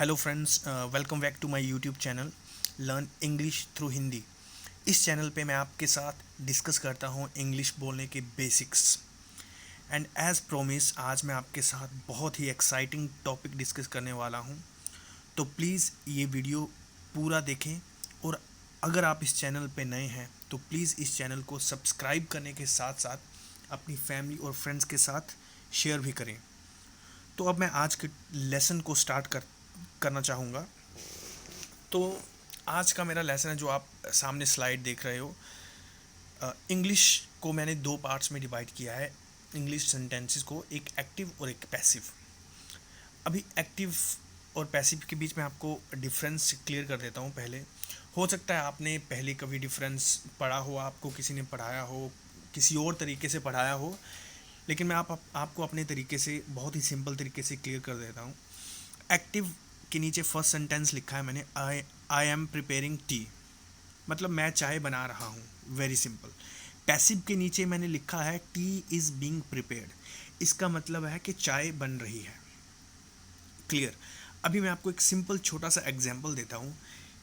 Hello friends, welcome back to my YouTube channel learn English through Hindi. इस channel पे मैं आपके साथ डिस्कस करता हूँ इंग्लिश बोलने के बेसिक्स। एंड एज प्रोमिस आज मैं आपके साथ बहुत ही एक्साइटिंग टॉपिक डिस्कस करने वाला हूँ। तो प्लीज़ ये वीडियो पूरा देखें, और अगर आप इस चैनल पे नए हैं तो प्लीज़ इस चैनल को सब्सक्राइब करने के साथ साथ अपनी फैमिली और फ्रेंड्स के साथ शेयर भी करें। तो अब मैं आज के लेसन को करना चाहूँगा। तो आज का मेरा लेसन है, जो आप सामने स्लाइड देख रहे हो। इंग्लिश को मैंने दो पार्ट्स में डिवाइड किया है। इंग्लिश सेंटेंसेस को एक एक्टिव और एक पैसिव। अभी एक्टिव और पैसिव के बीच में आपको डिफरेंस क्लियर कर देता हूँ पहले। हो सकता है आपने पहले कभी डिफरेंस पढ़ा हो, आपको किसी ने पढ़ाया हो, किसी और तरीके से पढ़ाया हो, लेकिन मैं आपको अपने तरीके से, बहुत ही सिंपल तरीके से क्लियर कर देता हूँ। एक्टिव के नीचे फर्स्ट सेंटेंस लिखा है मैंने, आई एम प्रिपेयरिंग टी, मतलब मैं चाय बना रहा हूँ। Very simple. पैसिव के नीचे मैंने लिखा है टी इज़ बीइंग प्रिपेयर्ड, इसका मतलब है कि चाय बन रही है। क्लियर। अभी मैं आपको एक सिंपल छोटा सा एग्जाम्पल देता हूँ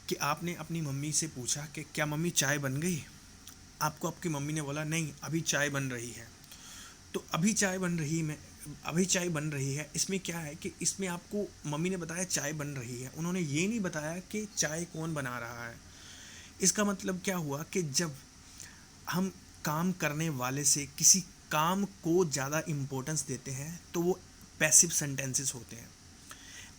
कि आपने अपनी मम्मी से पूछा कि क्या मम्मी चाय बन गई। आपको आपकी मम्मी ने बोला नहीं, अभी चाय बन रही है। तो अभी चाय बन रही है, इसमें क्या है कि इसमें आपको मम्मी ने बताया चाय बन रही है, उन्होंने ये नहीं बताया कि चाय कौन बना रहा है। इसका मतलब क्या हुआ कि जब हम काम करने वाले से किसी काम को ज़्यादा इम्पोर्टेंस देते हैं तो वो पैसिव सेंटेंसेस होते हैं।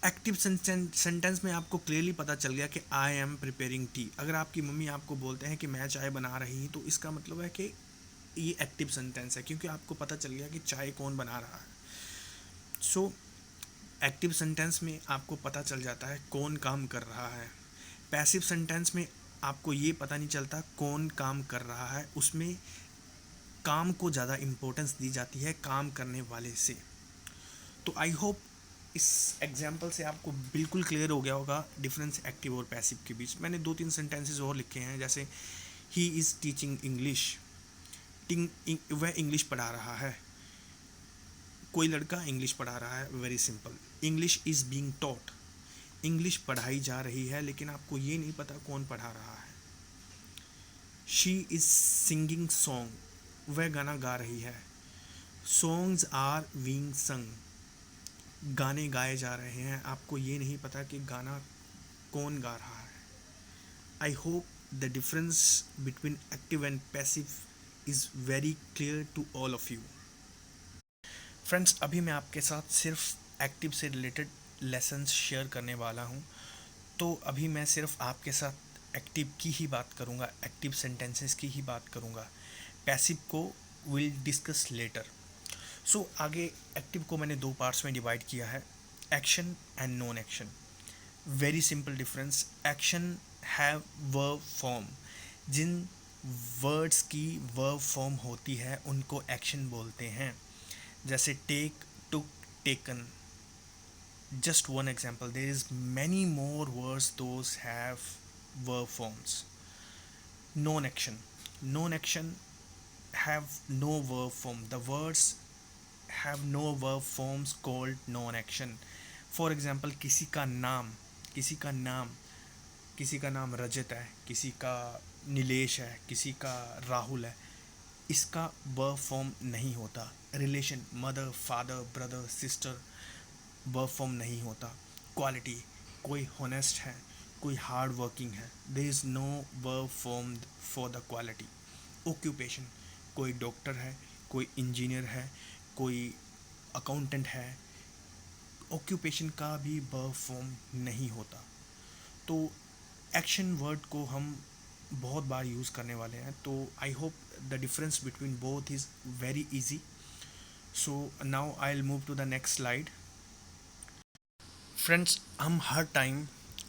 एक्टिव सेंटेंस में आपको क्लियरली पता चल गया कि आई एम प्रिपेयरिंग टी। अगर आपकी मम्मी आपको बोलते हैं कि मैं चाय बना रही हूँ, तो इसका मतलब है कि ये एक्टिव सेंटेंस है, क्योंकि आपको पता चल गया कि चाय कौन बना रहा है। सो एक्टिव सेंटेंस में आपको पता चल जाता है कौन काम कर रहा है। पैसिव सेंटेंस में आपको ये पता नहीं चलता कौन काम कर रहा है, उसमें काम को ज़्यादा इम्पोर्टेंस दी जाती है काम करने वाले से। तो आई होप इस एग्जाम्पल से आपको बिल्कुल क्लियर हो गया होगा डिफरेंस एक्टिव और पैसिव के बीच। मैंने दो तीन सेंटेंसेस और लिखे हैं, जैसे ही इज़ टीचिंग इंग्लिश, वह इंग्लिश पढ़ा रहा है। कोई लड़का इंग्लिश पढ़ा रहा है। Very simple. English is being taught, English पढ़ाई जा रही है, लेकिन आपको ये नहीं पता कौन पढ़ा रहा है। शी इज़ सिंगिंग सॉन्ग, वह गाना गा रही है। सॉन्ग्स आर बीइंग संग, गाने गाए जा रहे हैं, आपको ये नहीं पता कि गाना कौन गा रहा है। I hope the difference between active and passive is very clear to all of you. Friends, अभी मैं आपके साथ सिर्फ एक्टिव से रिलेटेड लेसन्स शेयर करने वाला हूँ। तो अभी मैं सिर्फ आपके साथ एक्टिव की ही बात करूँगा, एक्टिव सेंटेंसेस की ही बात करूँगा। पैसिव को विल डिस्कस लेटर। सो आगे एक्टिव को मैंने दो पार्ट्स में डिवाइड किया है, action and non action. Very simple difference. Action have verb form, जिन वर्ड्स की वर्ब फॉर्म होती है उनको एक्शन बोलते हैं, जैसे take, took, taken. just one example, there is many more words those have verb forms. Non action have no verb form. The words have no verb forms called non action. For example, किसी का नाम रजत है, किसी का नीलेश है, किसी का राहुल है, इसका वर्ब फॉर्म नहीं होता। Relation, mother, father, brother, sister, verb form नहीं होता। क्वालिटी, कोई हॉनेस्ट है, कोई हार्ड वर्किंग है, there is no verb form for the quality. Occupation, कोई डॉक्टर है, कोई इंजीनियर है, कोई अकाउंटेंट है, ऑक्यूपेशन का भी वर्ब फॉर्म नहीं होता। तो एक्शन वर्ड को हम बहुत बार यूज़ करने वाले हैं, तो I hope the difference between both is very easy. So now I will move to the next slide. Friends, हम हर टाइम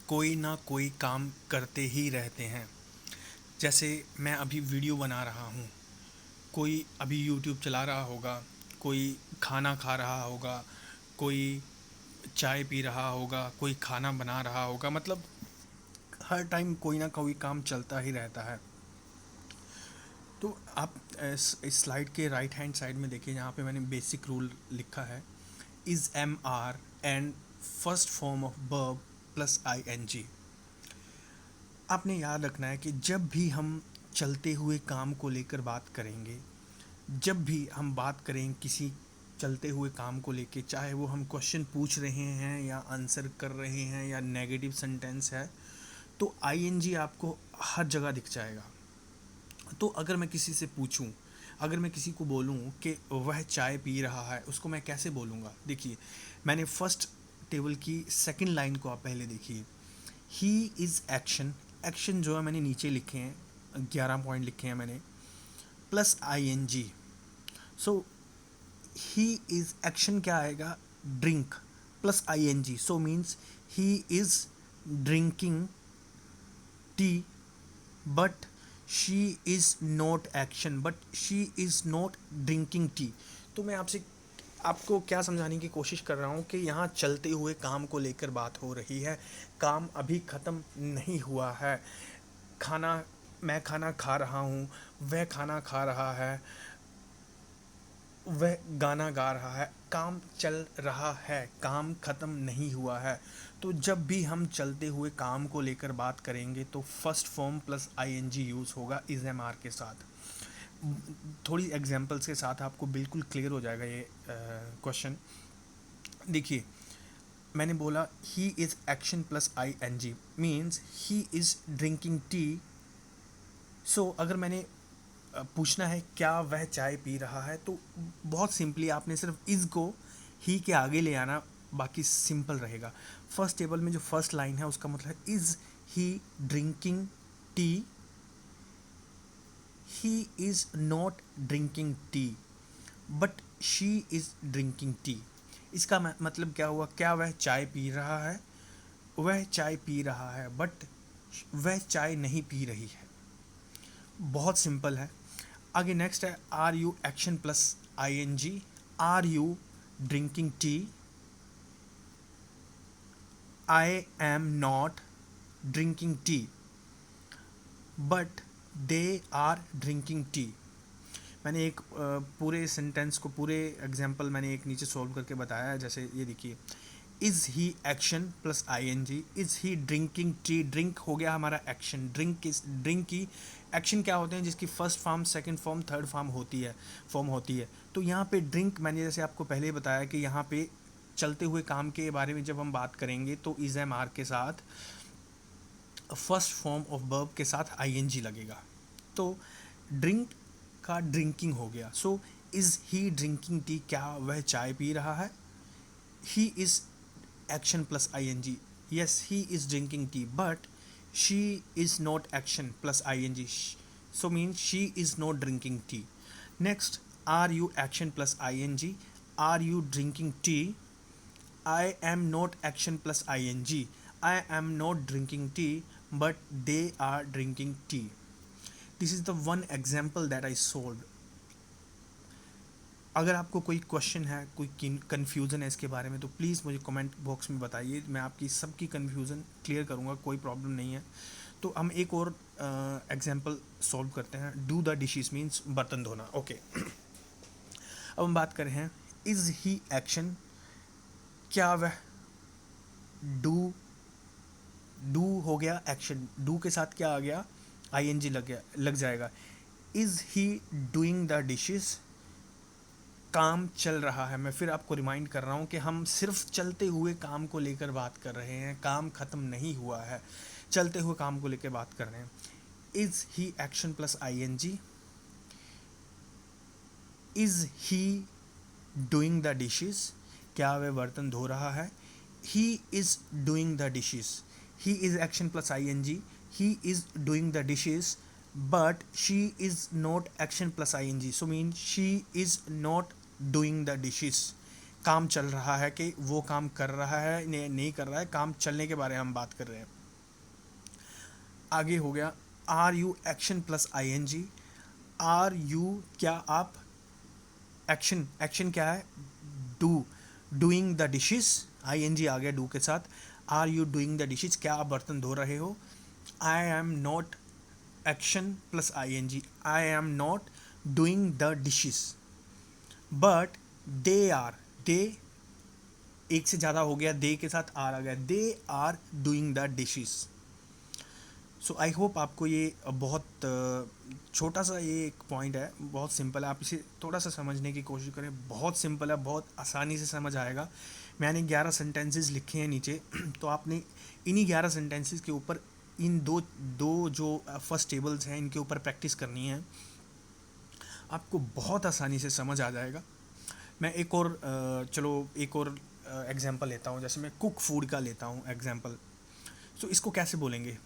कोई ना कोई काम करते ही रहते हैं। जैसे मैं अभी वीडियो बना रहा हूँ, कोई अभी यूट्यूब चला रहा होगा, कोई खाना खा रहा होगा, कोई चाय पी रहा होगा, कोई खाना बना रहा होगा, मतलब हर टाइम कोई ना कोई काम चलता ही रहता है। तो आप इस स्लाइड के राइट हैंड साइड में देखिए, यहाँ पे मैंने बेसिक रूल लिखा है, is am are and first form of verb plus I N G. आपने याद रखना है कि जब भी हम चलते हुए काम को लेकर बात करेंगे, जब भी हम बात करें किसी चलते हुए काम को लेके, चाहे वो हम क्वेश्चन पूछ रहे हैं या आंसर कर रहे हैं या नेगेटिव सेंटेंस है, तो आईएनजी आपको हर जगह दिख जाएगा। तो अगर मैं किसी से पूछूं, अगर मैं किसी को बोलूं कि वह चाय पी रहा है, उसको मैं कैसे बोलूँगा? देखिए, मैंने फर्स्ट टेबल की सेकंड लाइन को आप पहले देखिए। ही इज़ एक्शन, एक्शन जो है मैंने नीचे लिखे हैं, 11 पॉइंट लिखे हैं मैंने, plus I N G. So he is action क्या आएगा? Drink plus I N G, so means he is drinking tea, but she is not action, but she is not drinking tea. तो मैं आपको क्या समझाने की कोशिश कर रहा हूँ कि यहाँ चलते हुए काम को लेकर बात हो रही है, काम अभी ख़त्म नहीं हुआ है। खाना, मैं खाना खा रहा हूँ, वह खाना खा रहा है, वह गाना गा रहा है, काम चल रहा है, काम ख़त्म नहीं हुआ है। तो जब भी हम चलते हुए काम को लेकर बात करेंगे तो first form plus ING use होगा इज़ एम आर के साथ। थोड़ी एग्जांपल्स के साथ आपको बिल्कुल क्लियर हो जाएगा ये क्वेश्चन। देखिए, मैंने बोला he is action plus I N G, means he is drinking tea. So अगर मैंने पूछना है क्या वह चाय पी रहा है, तो बहुत सिंपली आपने सिर्फ इज़ को ही के आगे ले आना, बाकी सिंपल रहेगा। फर्स्ट टेबल में जो फर्स्ट लाइन है उसका मतलब है is he drinking T, he is not drinking tea, but she is drinking T. इसका मतलब क्या हुआ? क्या वह चाय पी रहा है? वह चाय पी रहा है, बट वह चाय नहीं पी रही है। बहुत सिंपल है। आगे नेक्स्ट है are you action plus I N G. Are you drinking tea? I am not drinking tea, but they are drinking tea. मैंने एक पूरे सेंटेंस को, पूरे एग्जाम्पल मैंने एक नीचे सॉल्व करके बताया है। जैसे ये देखिए, is he action plus I N G, is he drinking tea. Drink हो गया हमारा एक्शन। ड्रिंक की एक्शन क्या होते हैं? जिसकी first form, second form, third form होती है। तो यहाँ पे ड्रिंक, मैंने जैसे आपको पहले ही बताया कि यहाँ पे चलते हुए काम के बारे में जब हम बात करेंगे तो इज़ एम आर के साथ फर्स्ट फॉर्म ऑफ वर्ब के साथ आई एन जी लगेगा। तो ड्रिंक का ड्रिंकिंग हो गया। So is he drinking tea? क्या वह चाय पी रहा है? He is action plus I N G, yes he is drinking tea, but she is not action plus I N G, so means she is not drinking tea. Next, are you action plus I N G, are you drinking tea? I am not action plus I N G, I am not drinking tea, but they are drinking tea. This is the one example that I solve. अगर आपको कोई question है, कोई confusion है इसके बारे में, तो प्लीज़ मुझे कमेंट बॉक्स में बताइए। मैं आपकी सबकी कन्फ्यूज़न क्लियर करूँगा, कोई प्रॉब्लम नहीं है। तो हम एक और एग्जांपल सॉल्व करते हैं। डू द डिशेस मीन्स बर्तन धोना। ओके, अब हम बात कर रहे हैं इज़ ही एक्शन? क्या वह डू? डू हो गया एक्शन, डू के साथ क्या आ गया? आई एन जी लग जाएगा। Is he doing the dishes? काम चल रहा है। मैं फिर आपको रिमाइंड कर रहा हूँ कि हम सिर्फ चलते हुए काम को लेकर बात कर रहे हैं, काम ख़त्म नहीं हुआ है, चलते हुए काम को लेकर बात कर रहे हैं। Is he action plus I N G? Is he doing the dishes? क्या वह बर्तन धो रहा है? He is doing the dishes, he is action plus I N G, he is doing the dishes, but she is not action plus I N G, so mean she is not doing the dishes. काम चल रहा है कि वो काम कर रहा है, नहीं कर रहा है, काम चलने के बारे में हम बात कर रहे हैं। आगे हो गया are you action plus I N G. Are you, क्या आप एक्शन? एक्शन क्या है? Do, doing the dishes, I N G आ गया डू के साथ। Are you doing the dishes? क्या आप बर्तन धो रहे हो? I am not action plus I N G, I am not doing the dishes, but they are, they एक से ज़्यादा हो गया, दे के साथ आर आ गया, they are doing the dishes. So I hope आपको ये बहुत छोटा सा ये एक पॉइंट है, बहुत सिंपल है, आप इसे थोड़ा सा समझने की कोशिश करें, बहुत सिंपल है, बहुत आसानी से समझ आएगा। मैंने 11 सेंटेंसेस लिखे हैं नीचे तो आपने इन्हीं 11 सेंटेंसेस के ऊपर इन दो दो जो फर्स्ट टेबल्स हैं इनके ऊपर प्रैक्टिस करनी है, आपको बहुत आसानी से समझ आ जाएगा। मैं एक और चलो एक और एग्जांपल लेता हूँ, जैसे मैं कुक फूड का लेता हूँ एग्जांपल। सो इसको कैसे बोलेंगे,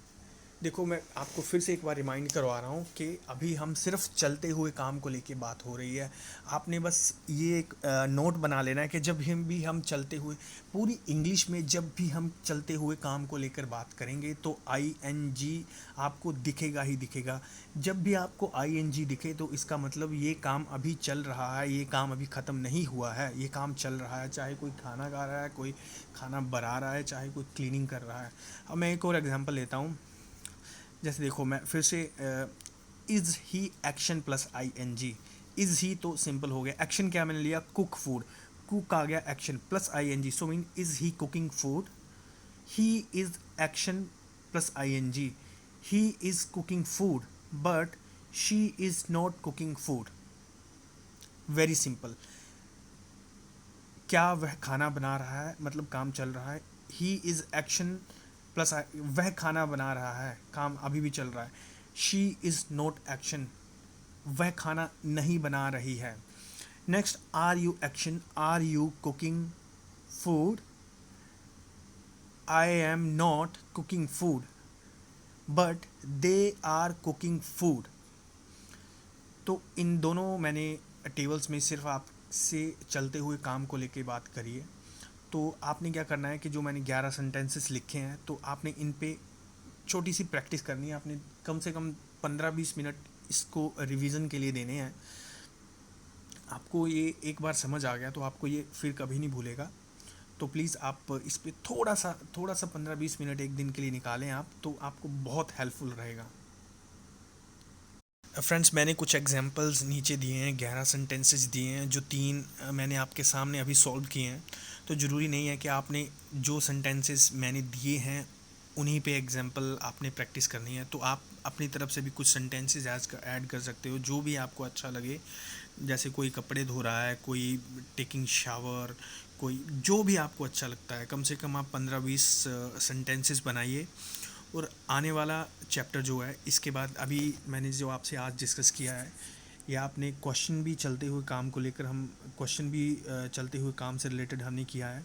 देखो मैं आपको फिर से एक बार रिमाइंड करवा रहा हूँ कि अभी हम सिर्फ चलते हुए काम को लेके बात हो रही है। आपने बस ये एक नोट बना लेना है कि जब हम चलते हुए, पूरी इंग्लिश में जब भी हम चलते हुए काम को लेकर बात करेंगे तो आई एन जी आपको दिखेगा ही दिखेगा। जब भी आपको आई एन जी दिखे तो इसका मतलब ये काम अभी चल रहा है, ये काम अभी ख़त्म नहीं हुआ है, ये काम चल रहा है। चाहे कोई खाना खा रहा है, कोई खाना बना रहा है, चाहे कोई क्लीनिंग कर रहा है। अब मैं एक और एग्जांपल लेता हूँ, जैसे देखो मैं फिर से is he action plus I N G. Is he तो सिंपल हो गया, एक्शन क्या मैंने लिया, कुक फूड, कुक आ गया action plus I N G, so mean is he cooking food. He is action plus I N G, he is cooking food but she is not cooking food. Very simple. क्या वह खाना बना रहा है, मतलब काम चल रहा है, ही इज़ एक्शन प्लस वह खाना बना रहा है, काम अभी भी चल रहा है। शी इज़ नॉट एक्शन, वह खाना नहीं बना रही है। Next, are you action, are you cooking food, I am not cooking food but they are cooking food. तो इन दोनों मैंने टेबल्स में सिर्फ आपसे चलते हुए काम को लेके बात करी है। तो आपने क्या करना है कि जो मैंने 11 सेंटेंसेस लिखे हैं तो आपने इन पे छोटी सी प्रैक्टिस करनी है। आपने कम से कम 15-20 मिनट इसको रिवीजन के लिए देने हैं। आपको ये एक बार समझ आ गया तो आपको ये फिर कभी नहीं भूलेगा। तो प्लीज़ आप इस पे थोड़ा सा 15-20 मिनट एक दिन के लिए निकालें आप, तो आपको बहुत हेल्पफुल रहेगा। फ्रेंड्स, मैंने कुछ एग्जांपल्स नीचे दिए हैं, 11 सेंटेंसेस दिए हैं जो 3 मैंने आपके सामने अभी सॉल्व किए हैं। तो ज़रूरी नहीं है कि आपने जो सेंटेंसेस मैंने दिए हैं उन्हीं पे एग्जांपल आपने प्रैक्टिस करनी है। तो आप अपनी तरफ से भी कुछ सेंटेंसेस ऐड कर सकते हो जो भी आपको अच्छा लगे। जैसे कोई कपड़े धो रहा है, कोई टेकिंग शावर, कोई जो भी आपको अच्छा लगता है, कम से कम आप 15-20 सेंटेंसेस बनाइए। और आने वाला चैप्टर जो है इसके बाद, अभी मैंने जो आपसे आज डिस्कस किया है, या आपने क्वेश्चन भी चलते हुए काम को लेकर, हम क्वेश्चन भी चलते हुए काम से रिलेटेड हमने किया है,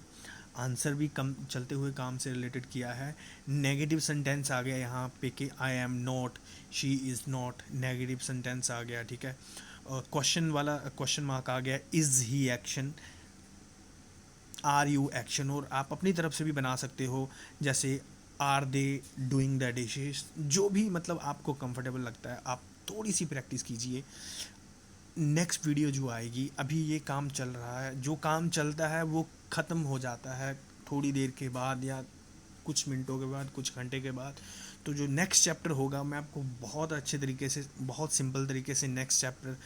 आंसर भी कम चलते हुए काम से रिलेटेड किया है। नेगेटिव सेंटेंस आ गया यहाँ पे कि I am not, she is not, negative sentence आ गया, ठीक है। और क्वेश्चन वाला क्वेश्चन मार्क आ गया, is he action, are you action. और आप अपनी तरफ से भी बना सकते हो, जैसे are they doing the dishes, जो भी मतलब आपको कंफर्टेबल लगता है। आप थोड़ी सी प्रैक्टिस कीजिए। नेक्स्ट वीडियो जो आएगी, अभी ये काम चल रहा है, जो काम चलता है वो ख़त्म हो जाता है थोड़ी देर के बाद, या कुछ मिनटों के बाद, कुछ घंटे के बाद। तो जो नेक्स्ट चैप्टर होगा मैं आपको बहुत अच्छे तरीके से, बहुत सिंपल तरीके से नेक्स्ट चैप्टर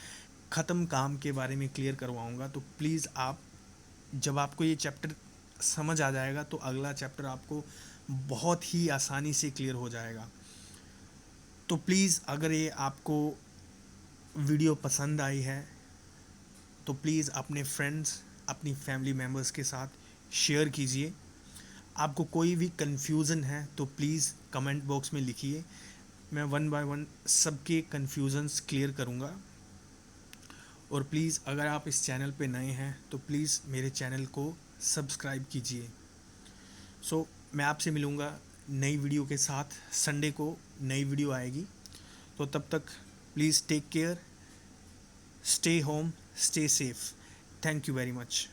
ख़त्म काम के बारे में क्लियर करवाऊँगा। तो प्लीज़ आप, जब आपको ये चैप्टर समझ आ जाएगा तो अगला चैप्टर आपको बहुत ही आसानी से क्लियर हो जाएगा। तो प्लीज़ अगर ये आपको वीडियो पसंद आई है तो प्लीज़ अपने फ्रेंड्स, अपनी फैमिली मेम्बर्स के साथ शेयर कीजिए। आपको कोई भी कन्फ्यूज़न है तो प्लीज़ कमेंट बॉक्स में लिखिए, मैं वन बाय वन सबके कन्फ्यूज़न्स क्लियर करूँगा। और प्लीज़ अगर आप इस चैनल पे नए हैं तो प्लीज़ मेरे चैनल को सब्सक्राइब कीजिए। सो मैं आपसे मिलूँगा नई वीडियो के साथ, संडे को नई वीडियो आएगी। तो तब तक please take care, stay home, stay safe. Thank you very much.